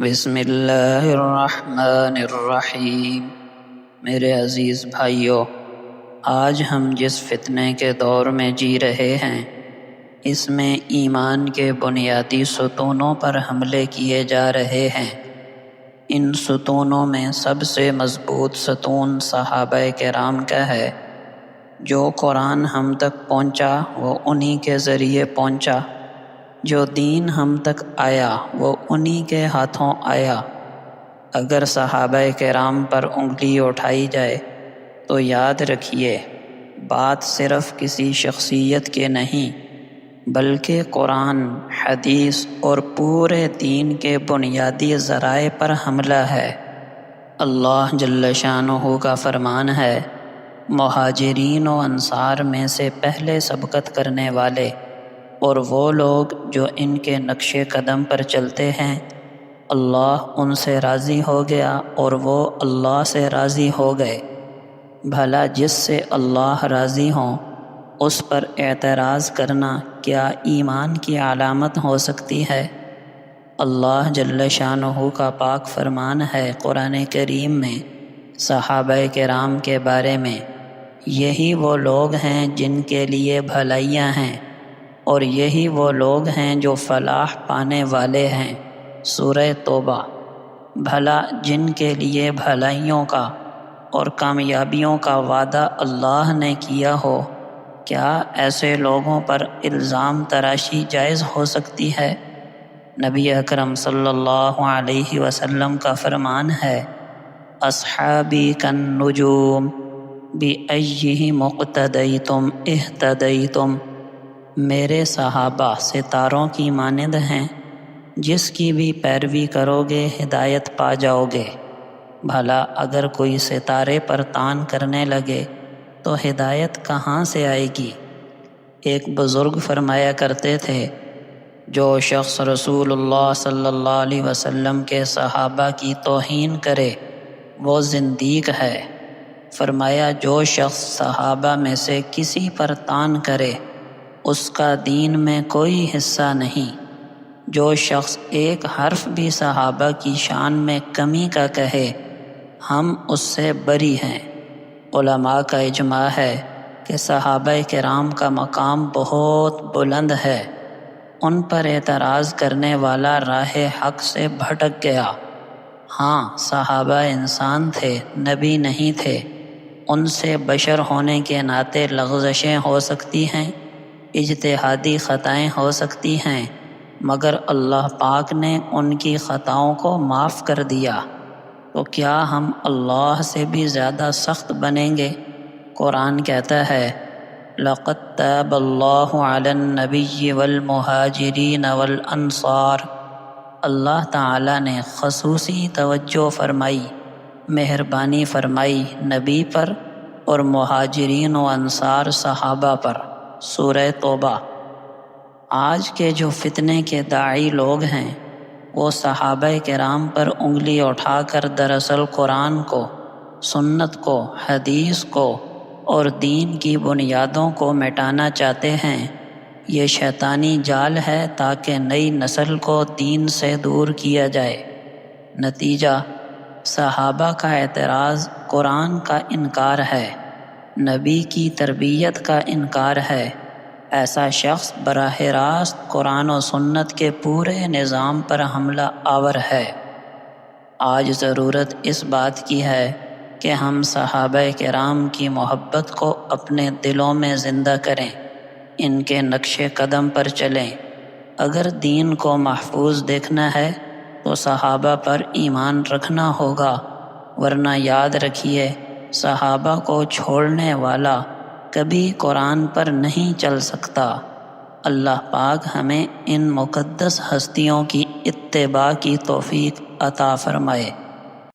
بسم اللہ الرحمن الرحیم۔ میرے عزیز بھائیو، آج ہم جس فتنے کے دور میں جی رہے ہیں، اس میں ایمان کے بنیادی ستونوں پر حملے کیے جا رہے ہیں۔ ان ستونوں میں سب سے مضبوط ستون صحابہ کرام کا ہے۔ جو قرآن ہم تک پہنچا وہ انہی کے ذریعے پہنچا، جو دین ہم تک آیا وہ انہی کے ہاتھوں آیا۔ اگر صحابہ کرام پر انگلی اٹھائی جائے تو یاد رکھیے، بات صرف کسی شخصیت کے نہیں بلکہ قرآن، حدیث اور پورے دین کے بنیادی ذرائع پر حملہ ہے۔ اللہ جل شانہ کا فرمان ہے، مہاجرین و انصار میں سے پہلے سبقت کرنے والے اور وہ لوگ جو ان کے نقش قدم پر چلتے ہیں، اللہ ان سے راضی ہو گیا اور وہ اللہ سے راضی ہو گئے۔ بھلا جس سے اللہ راضی ہوں اس پر اعتراض کرنا کیا ایمان کی علامت ہو سکتی ہے؟ اللہ جل شانہ کا پاک فرمان ہے قرآن کریم میں صحابہ کرام کے بارے میں، یہی وہ لوگ ہیں جن کے لیے بھلائیاں ہیں اور یہی وہ لوگ ہیں جو فلاح پانے والے ہیں۔ سورہ توبہ۔ بھلا جن کے لیے بھلائیوں کا اور کامیابیوں کا وعدہ اللہ نے کیا ہو، کیا ایسے لوگوں پر الزام تراشی جائز ہو سکتی ہے؟ نبی اکرم صلی اللہ علیہ وسلم کا فرمان ہے، اصحابی کالنجوم بأیہم اقتدیتم اہتدیتم۔ میرے صحابہ ستاروں کی مانند ہیں، جس کی بھی پیروی کرو گے ہدایت پا جاؤ گے۔ بھلا اگر کوئی ستارے پر تان کرنے لگے تو ہدایت کہاں سے آئے گی؟ ایک بزرگ فرمایا کرتے تھے، جو شخص رسول اللہ صلی اللہ علیہ وسلم کے صحابہ کی توہین کرے وہ زندیق ہے۔ فرمایا جو شخص صحابہ میں سے کسی پر تان کرے اس کا دین میں کوئی حصہ نہیں۔ جو شخص ایک حرف بھی صحابہ کی شان میں کمی کا کہے ہم اس سے بری ہیں۔ علماء کا اجماع ہے کہ صحابہ کرام کا مقام بہت بلند ہے، ان پر اعتراض کرنے والا راہ حق سے بھٹک گیا۔ ہاں، صحابہ انسان تھے، نبی نہیں تھے، ان سے بشر ہونے کے ناطے لغزشیں ہو سکتی ہیں، اجتہادی خطائیں ہو سکتی ہیں، مگر اللہ پاک نے ان کی خطاؤں کو معاف کر دیا۔ تو کیا ہم اللہ سے بھی زیادہ سخت بنیں گے؟ قرآن کہتا ہے، لَقَدْ تَابَ اللَّهُ عَلَى النَّبِيِّ وَالْمُهَاجِرِينَ وَالْأَنصَارِ۔ اللہ تعالیٰ نے خصوصی توجہ فرمائی، مہربانی فرمائی نبی پر اور مہاجرین و انصار صحابہ پر۔ سورہ توبہ۔ آج کے جو فتنے کے داعی لوگ ہیں وہ صحابہ کرام پر انگلی اٹھا کر دراصل قرآن کو، سنت کو، حدیث کو اور دین کی بنیادوں کو مٹانا چاہتے ہیں۔ یہ شیطانی جال ہے تاکہ نئی نسل کو دین سے دور کیا جائے۔ نتیجہ، صحابہ کا اعتراض قرآن کا انکار ہے، نبی کی تربیت کا انکار ہے۔ ایسا شخص براہ راست قرآن و سنت کے پورے نظام پر حملہ آور ہے۔ آج ضرورت اس بات کی ہے کہ ہم صحابہ کرام کی محبت کو اپنے دلوں میں زندہ کریں، ان کے نقش قدم پر چلیں۔ اگر دین کو محفوظ دیکھنا ہے تو صحابہ پر ایمان رکھنا ہوگا، ورنہ یاد رکھیے، صحابہ کو چھوڑنے والا کبھی قرآن پر نہیں چل سکتا۔ اللہ پاک ہمیں ان مقدس ہستیوں کی اتباع کی توفیق عطا فرمائے۔